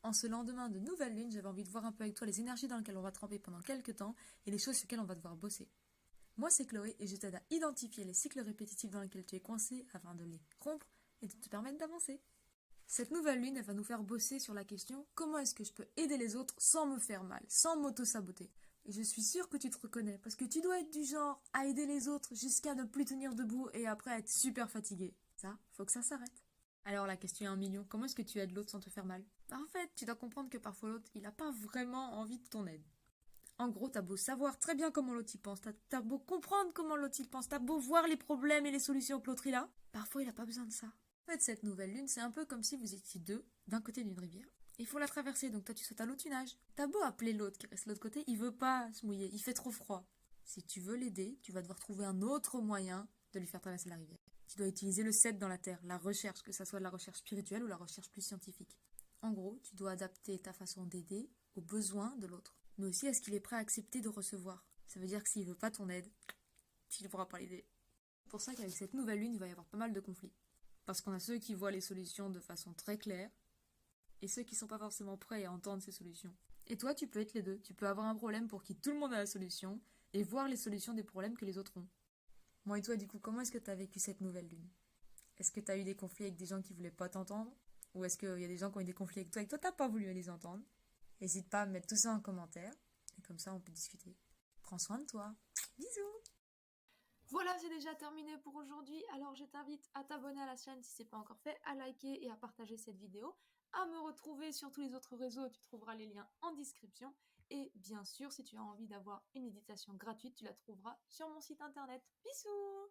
En ce lendemain de nouvelle lune, j'avais envie de voir un peu avec toi les énergies dans lesquelles on va tremper pendant quelques temps et les choses sur lesquelles on va devoir bosser. Moi, c'est Chloé et je t'aide à identifier les cycles répétitifs dans lesquels tu es coincé afin de les rompre et de te permettre d'avancer. Cette nouvelle lune, elle va nous faire bosser sur la question comment est-ce que je peux aider les autres sans me faire mal, sans m'auto-saboter. Et je suis sûre que tu te reconnais parce que tu dois être du genre à aider les autres jusqu'à ne plus tenir debout et après être super fatigué. Ça, faut que ça s'arrête. Alors la question est 1 million, comment est-ce que tu aides l'autre sans te faire mal? En fait, tu dois comprendre que parfois l'autre, il n'a pas vraiment envie de ton aide. En gros, t'as beau savoir très bien comment l'autre y pense, t'as beau comprendre comment l'autre y pense, t'as beau voir les problèmes et les solutions que l'autre il a, parfois il a pas besoin de ça. En fait, cette nouvelle lune, c'est un peu comme si vous étiez deux d'un côté d'une rivière. Il faut la traverser, donc toi tu sautes à l'autre nage. T'as beau appeler l'autre qui reste de l'autre côté, il veut pas se mouiller, il fait trop froid. Si tu veux l'aider, tu vas devoir trouver un autre moyen de lui faire traverser la rivière. Tu dois utiliser le 7 dans la terre, la recherche, que ça soit de la recherche spirituelle ou la recherche plus scientifique. En gros, tu dois adapter ta façon d'aider aux besoins de l'autre, mais aussi à ce qu'il est prêt à accepter de recevoir. Ça veut dire que s'il veut pas ton aide, tu ne pourras pas l'aider. C'est pour ça qu'avec cette nouvelle lune, il va y avoir pas mal de conflits. Parce qu'on a ceux qui voient les solutions de façon très claire, et ceux qui sont pas forcément prêts à entendre ces solutions. Et toi, tu peux être les deux. Tu peux avoir un problème pour qui tout le monde a la solution, et voir les solutions des problèmes que les autres ont. Moi et toi, du coup, comment est-ce que tu as vécu cette nouvelle lune? Est-ce que tu as eu des conflits avec des gens qui voulaient pas t'entendre? Ou est-ce qu'il y a des gens qui ont eu des conflits avec toi et que toi, t'as pas voulu les entendre? N'hésite pas à mettre tout ça en commentaire, et comme ça, on peut discuter. Prends soin de toi. Bisous! Voilà, c'est déjà terminé pour aujourd'hui. Alors, je t'invite à t'abonner à la chaîne si ce n'est pas encore fait, à liker et à partager cette vidéo, à me retrouver sur tous les autres réseaux. Tu trouveras les liens en description. Et bien sûr, si tu as envie d'avoir une méditation gratuite, tu la trouveras sur mon site internet. Bisous!